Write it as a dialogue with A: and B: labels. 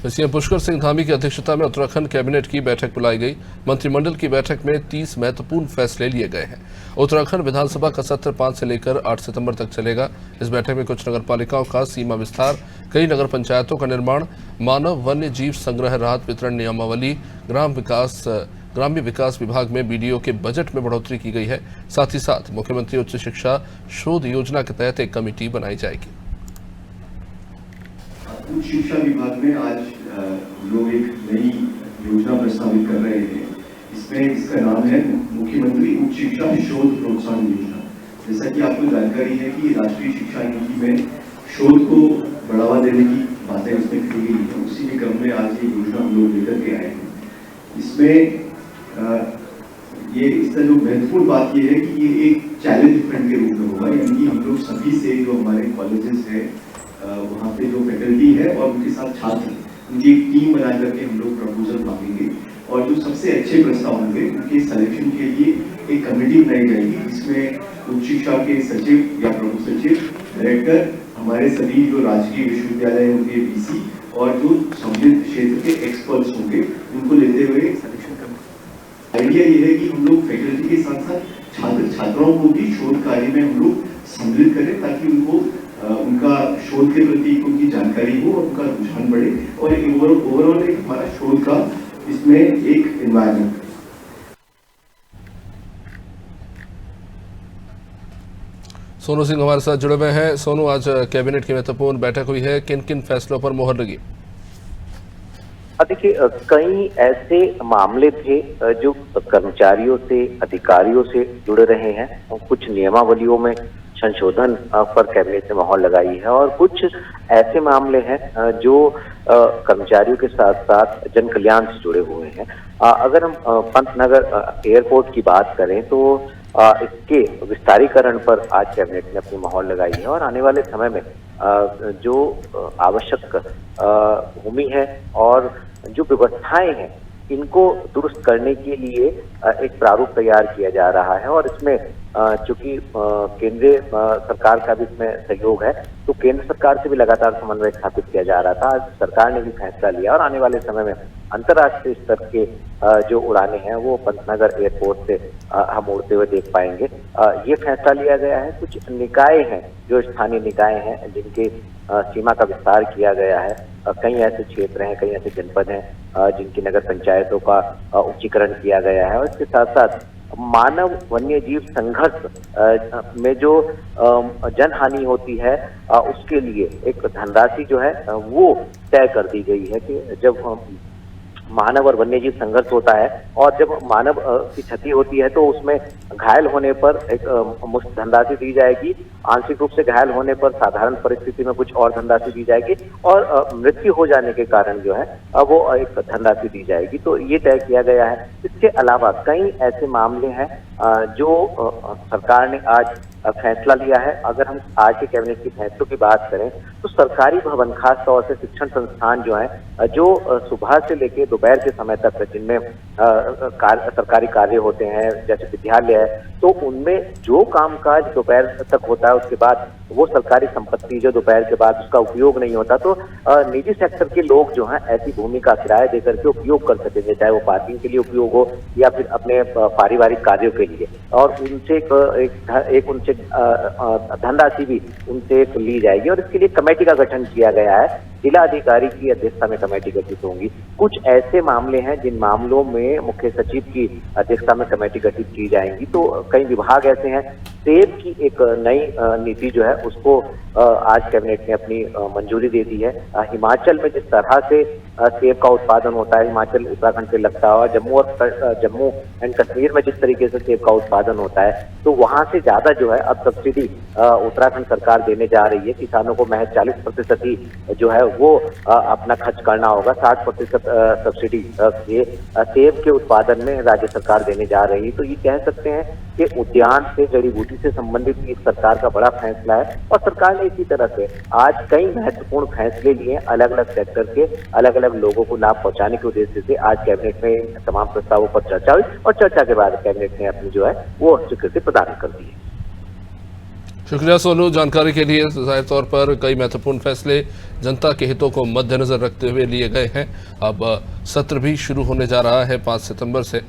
A: CM Pushkar Singh Dhami की अध्यक्षता में उत्तराखंड कैबिनेट की बैठक बुलाई गई। मंत्रिमंडल की बैठक में 30 महत्वपूर्ण फैसले लिए गए हैं। उत्तराखंड विधानसभा का सत्र 5 से लेकर 8 सितंबर तक चलेगा। इस बैठक में कुछ नगरपालिकाओं का सीमा विस्तार, कई नगर पंचायतों का निर्माण, मानव वन्य जीव संग्रह राहत वितरण नियमावली, ग्राम्य विकास विभाग में बीडीओ के बजट में बढ़ोतरी की गई है। साथ ही साथ मुख्यमंत्री उच्च शिक्षा शोध योजना के तहत एक कमेटी बनाई जाएगी।
B: उच्च शिक्षा विभाग में आज हम लोग एक नई योजना प्रस्तावित कर रहे हैं। इसका नाम है मुख्यमंत्री उच्च शिक्षा शोध प्रोत्साहन योजना। जैसा कि आपको जानकारी है कि राष्ट्रीय शिक्षा नीति में शोध को बढ़ावा देने की बातें उसमें की गई है। उसी के क्रम में आज ये योजना हम लोग लेकर के आए हैं। इसमें इसका जो महत्वपूर्ण बात ये है कि ये एक चैलेंज फंड के रूप में होगा, यानी कि हम लोग सभी से जो हमारे कॉलेजेस है वहाँ पे जो फैकल्टी है और उनके साथ छात्र, उनकी एक टीम बना करके हम लोग प्रपोजल मांगेंगे और जो सबसे अच्छे प्रस्ताव होंगे उनके सिलेक्शन के लिए एक कमेटी बनाई जाएगी, जिसमें उच्च शिक्षा के सचिव या प्रमुख सचिव, डायरेक्टर, हमारे सभी जो राजकीय विश्वविद्यालय होंगे वीसी और जो संबंधित क्षेत्र के एक्सपर्ट्स होंगे उनको लेते हुए सिलेक्शन करना। आइडिया ये है कि हम लोग फैकल्टी के साथ साथ छात्रों को भी शोध कार्य में हम लोग सम्मिलित करें, ताकि उनको उनका शोध के प्रति उनकी जानकारी हो और उनका रुझान बढ़े और ओवरऑल एक हमारा शोध का इसमें एक एनवायरनमेंट।
A: सोनू सिंह हमारे साथ जुड़े हुए हैं। सोनू, आज कैबिनेट की महत्वपूर्ण बैठक हुई है, किन किन फैसलों पर मोहर लगी?
C: देखिए, कई ऐसे मामले थे जो कर्मचारियों से, अधिकारियों से जुड़े रहे हैं और कुछ नियमावलियों में संशोधन पर कैबिनेट ने मोहर लगाई है और कुछ ऐसे मामले हैं जो कर्मचारियों के साथ साथ जन कल्याण से जुड़े हुए हैं। अगर हम पंतनगर एयरपोर्ट की बात करें तो इसके विस्तारीकरण पर आज कैबिनेट ने अपनी मोहर लगाई है और आने वाले समय में जो आवश्यक भूमि है और जो व्यवस्थाएं हैं इनको दुरुस्त करने के लिए एक प्रारूप तैयार किया जा रहा है और इसमें चूंकि केंद्रीय सरकार का भी इसमें सहयोग है, तो केंद्र सरकार से भी लगातार समन्वय स्थापित किया जा रहा था। आज सरकार ने भी फैसला लिया और आने वाले समय में अंतर्राष्ट्रीय स्तर के जो उड़ानें हैं वो पंतनगर एयरपोर्ट से हम उड़ते हुए देख पाएंगे। ये फैसला लिया गया है। कुछ निकाय हैं जो स्थानीय निकाय हैं जिनके सीमा का विस्तार किया गया है। कई ऐसे क्षेत्र हैं, कई ऐसे जनपद हैं जिनकी नगर पंचायतों का उच्चीकरण किया गया है और इसके साथ साथ मानव वन्य जीव संघर्ष में जो जनहानि होती है उसके लिए एक धनराशि जो है वो तय कर दी गई है कि जब मानव और वन्य जीव संघर्ष होता है और जब मानव की क्षति होती है तो उसमें घायल होने पर एक मुफ्त धनराशि दी जाएगी, आंशिक रूप से घायल होने पर साधारण परिस्थिति में कुछ और धनराशि दी जाएगी और मृत्यु हो जाने के कारण जो है वो एक धनराशि दी जाएगी। तो ये तय किया गया है। इसके अलावा कई ऐसे मामले हैं जो सरकार ने आज फैसला लिया है। अगर हम आज के कैबिनेट के फैसलों की बात करें तो सरकारी भवन, खास तौर से शिक्षण संस्थान जो है जो सुबह से लेकर दोपहर के समय तक जिनमें सरकारी कार्य होते हैं जैसे विद्यालय है, तो उनमें जो कामकाज दोपहर तक होता है उसके बाद वो सरकारी संपत्ति जो दोपहर के बाद उसका उपयोग नहीं होता, तो निजी सेक्टर के लोग जो हैं ऐसी भूमि का किराया देकर के उपयोग कर सकेंगे, चाहे वो पार्किंग के लिए उपयोग हो या फिर अपने पारिवारिक कार्यों के लिए। और उनसे एक उनसे धनराशि भी उनसे ली जाएगी और इसके लिए कमेटी का गठन किया गया है। जिला अधिकारी की अध्यक्षता में कमेटी गठित होंगी। कुछ ऐसे मामले हैं जिन मामलों में मुख्य सचिव की अध्यक्षता में कमेटी गठित की जाएंगी। तो कई विभाग ऐसे हैं। सेब की एक नई नीति जो है उसको आज कैबिनेट ने अपनी मंजूरी दे दी है। हिमाचल में जिस तरह से सेब का उत्पादन होता है, हिमाचल उत्तराखंड से लगता है, और जम्मू एंड कश्मीर में जिस तरीके से सेब का उत्पादन होता है, तो वहां से ज्यादा जो है अब सब्सिडी उत्तराखंड सरकार देने जा रही है। किसानों को महज 40% ही जो है वो अपना खर्च करना होगा। 60% सब्सिडी सेब के उत्पादन में राज्य सरकार देने जा रही है। तो ये कह सकते हैं कि उद्यान से, जड़ी बूटी से संबंधित इस सरकार का बड़ा फैसला है और सरकार ने इसी तरह से आज कई महत्वपूर्ण फैसले लिए अलग अलग सेक्टर के, अलग अलग लोगों को लाभ पहुंचाने के उद्देश्य से। आज कैबिनेट में तमाम प्रस्तावों पर चर्चा हुई और चर्चा के बाद कैबिनेट ने अपनी जो है वो स्वीकृति प्रदान कर दी है।
A: शुक्रिया सोनू, जानकारी के लिए। जाहिर तौर पर कई महत्वपूर्ण फैसले जनता के हितों को मद्देनजर रखते हुए लिए गए हैं। अब सत्र भी शुरू होने जा रहा है 5 सितंबर से।